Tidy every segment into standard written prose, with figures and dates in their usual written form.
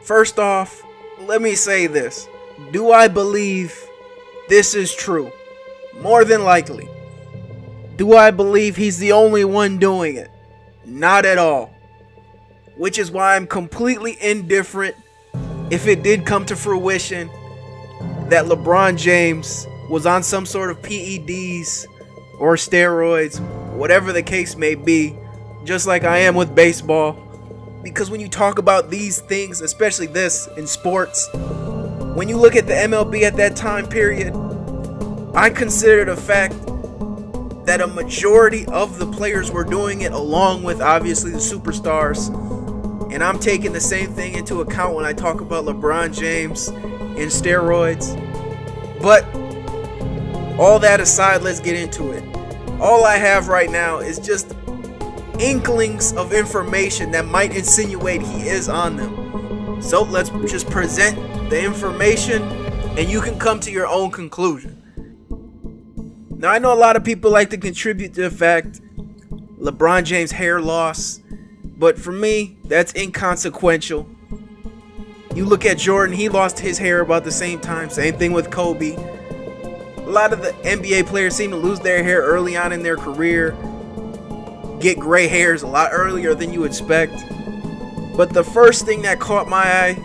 First off, let me say this. Do I believe this is true? More than likely. Do I believe he's the only one doing it? Not at all. Which is why I'm completely indifferent if it did come to fruition that LeBron James was on some sort of PEDs or steroids, whatever the case may be, just like I am with baseball. Because when you talk about these things, especially this in sports, when you look at the MLB at that time period, I consider the fact that a majority of the players were doing it, along with obviously the superstars. And I'm taking the same thing into account when I talk about LeBron James and steroids. But all that aside, let's get into it. All I have right now is just inklings of information that might insinuate he is on them. So let's just present the information and you can come to your own conclusion. Now, I know a lot of people like to contribute to the fact LeBron James' hair loss, but for me, that's inconsequential. You look at Jordan, he lost his hair about the same time. Same thing with Kobe. A lot of the NBA players seem to lose their hair early on in their career, get gray hairs a lot earlier than you expect. But the first thing that caught my eye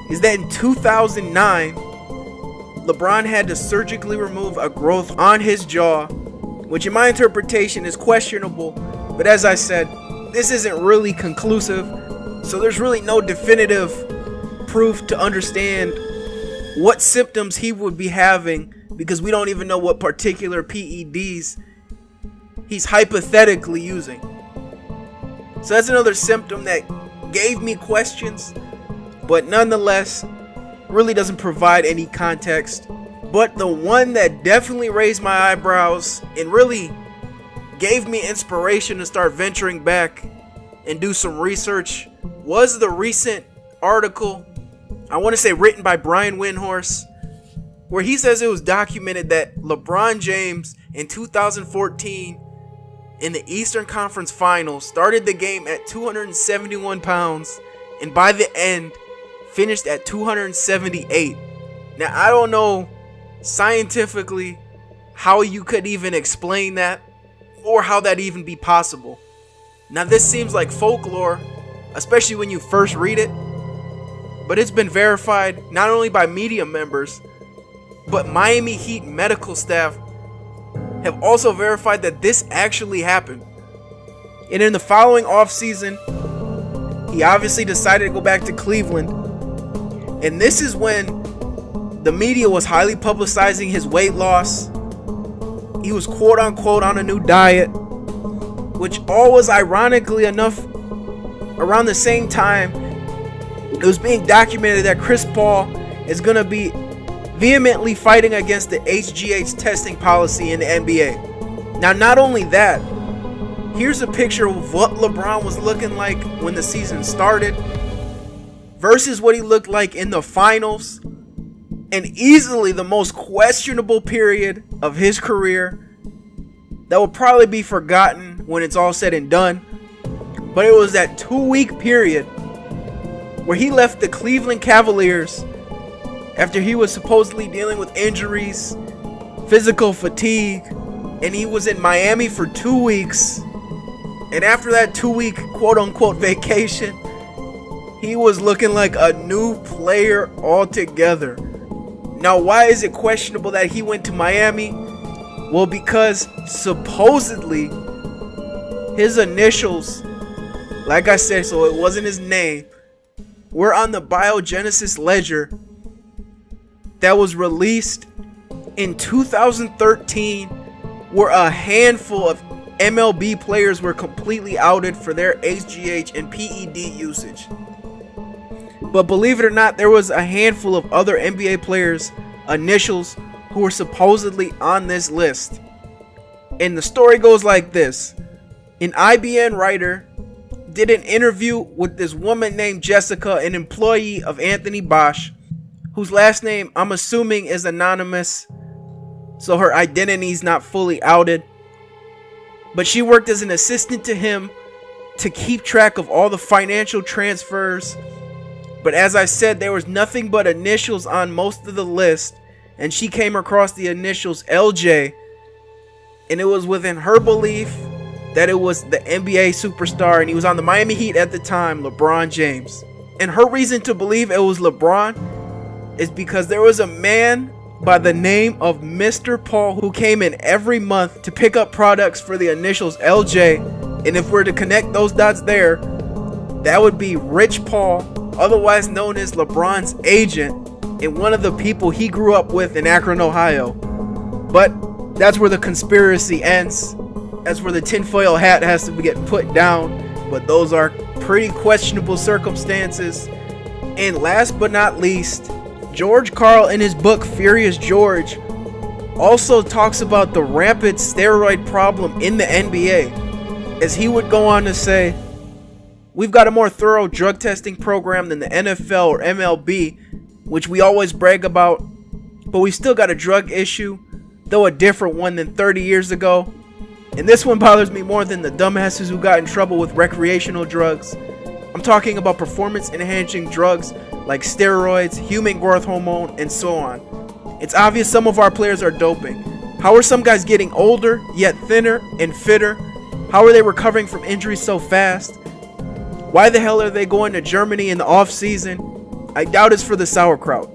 is that in 2009, LeBron had to surgically remove a growth on his jaw, which in my interpretation is questionable. But as I said, this isn't really conclusive, so there's really no definitive proof to understand what symptoms he would be having, because we don't even know what particular PEDs he's hypothetically using. So that's another symptom that gave me questions, but nonetheless really doesn't provide any context. But the one that definitely raised my eyebrows and really gave me inspiration to start venturing back and do some research was the recent article, I want to say written by Brian Windhorst, where he says it was documented that LeBron James in 2014 in the Eastern Conference Finals started the game at 271 pounds and by the end finished at 278. Now, I don't know scientifically how you could even explain that or how that even be possible. Now, this seems like folklore, especially when you first read it, but it's been verified not only by media members, but Miami Heat medical staff have also verified that this actually happened. And in the following offseason, he obviously decided to go back to Cleveland. And this is when the media was highly publicizing his weight loss. He was quote unquote on a new diet, which all was ironically enough around the same time it was being documented that Chris Paul is going to be vehemently fighting against the HGH testing policy in the NBA. Now, not only that, here's a picture of what LeBron was looking like when the season started versus what he looked like in the finals, and easily the most questionable period of his career that will probably be forgotten when it's all said and done. But it was that 2-week period where he left the Cleveland Cavaliers after he was supposedly dealing with injuries, physical fatigue, and he was in Miami for 2 weeks. And after that 2-week quote-unquote vacation, he was looking like a new player altogether. Now, why is it questionable that he went to Miami? Well, because supposedly his initials, like I said, so it wasn't his name, were on the biogenesis ledger that was released in 2013, where a handful of MLB players were completely outed for their HGH and PED usage. But believe it or not, there was a handful of other NBA players' initials who were supposedly on this list. And the story goes like this. An IBN writer did an interview with this woman named Jessica, an employee of Anthony Bosch, whose last name I'm assuming is anonymous, so her identity is not fully outed. But she worked as an assistant to him to keep track of all the financial transfers But as I said, there was nothing but initials on most of the list, and she came across the initials LJ, and it was within her belief that it was the NBA superstar, and he was on the Miami Heat at the time, LeBron James. And her reason to believe it was LeBron is because there was a man by the name of Mr. Paul who came in every month to pick up products for the initials LJ, and if we're to connect those dots there, that would be Rich Paul, otherwise known as LeBron's agent, and one of the people he grew up with in Akron, Ohio. But that's where the conspiracy ends. That's where the tinfoil hat has to get put down. But those are pretty questionable circumstances. And last but not least, George Karl in his book Furious George also talks about the rampant steroid problem in the NBA, as he would go on to say, "We've got a more thorough drug testing program than the NFL or MLB, which we always brag about, but we still got a drug issue, though a different one than 30 years ago. And this one bothers me more than the dumbasses who got in trouble with recreational drugs. I'm talking about performance-enhancing drugs like steroids, human growth hormone, and so on. It's obvious some of our players are doping. How are some guys getting older, yet thinner and fitter? How are they recovering from injuries so fast? Why the hell are they going to Germany in the off-season? I doubt it's for the sauerkraut.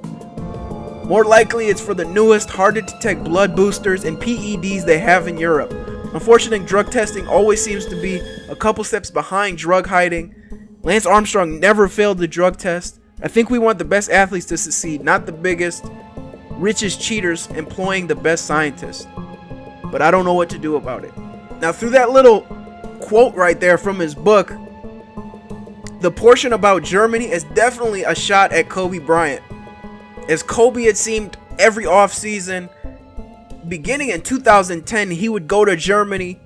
More likely it's for the newest, hard-to-detect blood boosters and PEDs they have in Europe. Unfortunately, drug testing always seems to be a couple steps behind drug hiding. Lance Armstrong never failed the drug test. I think we want the best athletes to succeed, not the biggest, richest cheaters employing the best scientists. But I don't know what to do about it." Now, through that little quote right there from his book, the portion about Germany is definitely a shot at Kobe Bryant. As Kobe, it seemed every offseason, beginning in 2010, he would go to Germany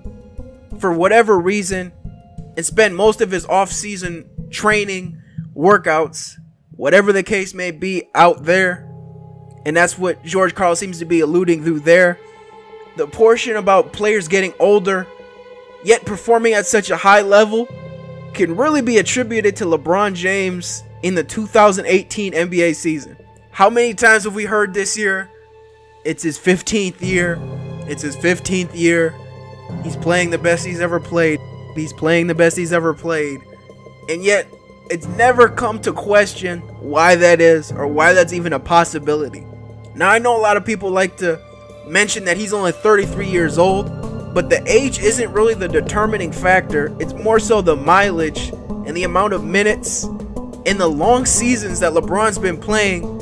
for whatever reason and spend most of his off-season training, workouts, whatever the case may be, out there. And that's what George Karl seems to be alluding to there. The portion about players getting older, yet performing at such a high level, can really be attributed to LeBron James in the 2018 NBA season. How many times have we heard this year? It's his 15th year. It's his 15th year. He's playing the best he's ever played. He's playing the best he's ever played. And yet, it's never come to question why that is or why that's even a possibility. Now, I know a lot of people like to mention that he's only 33 years old, but the age isn't really the determining factor. It's more so the mileage and the amount of minutes and the long seasons that LeBron's been playing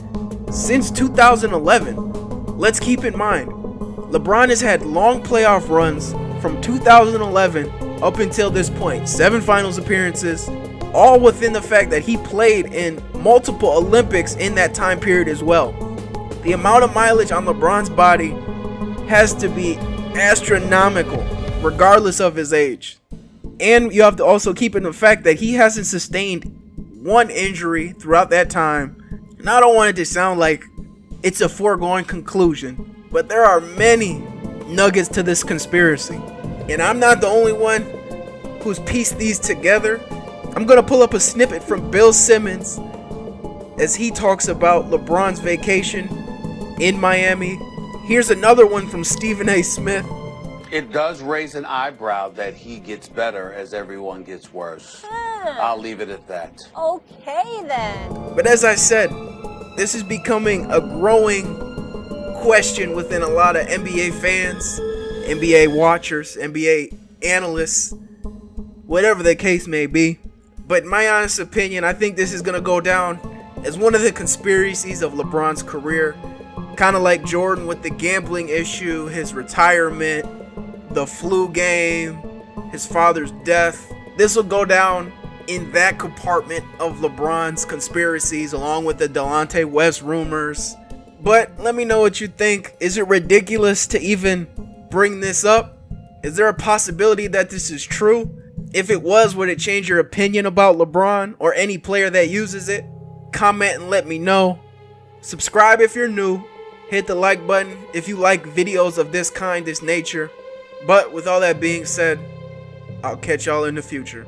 since 2011. Let's keep in mind, LeBron has had long playoff runs from 2011 up until this point. 7 finals appearances, all within the fact that he played in multiple Olympics in that time period as well. The amount of mileage on LeBron's body has to be astronomical, regardless of his age. And you have to also keep in the fact that he hasn't sustained one injury throughout that time. And I don't want it to sound like it's a foregone conclusion, but there are many nuggets to this conspiracy. And I'm not the only one who's pieced these together. I'm going to pull up a snippet from Bill Simmons as he talks about LeBron's vacation in Miami. Here's another one from Stephen A. Smith. It does raise an eyebrow that he gets better as everyone gets worse. I'll leave it at that. Okay, then. But as I said, this is becoming a growing question within a lot of NBA fans, NBA watchers, NBA analysts, whatever the case may be. But in my honest opinion, I think this is going to go down as one of the conspiracies of LeBron's career. Kind of like Jordan with the gambling issue, his retirement, the flu game, his father's death. This will go down in that compartment of LeBron's conspiracies, along with the Delonte West rumors. But let me know what you think. Is it ridiculous to even bring this up? Is there a possibility that this is true? If it was, would it change your opinion about LeBron or any player that uses it? Comment and let me know. Subscribe if you're new. Hit the like button if you like videos of this kind, this nature. But with all that being said, I'll catch y'all in the future.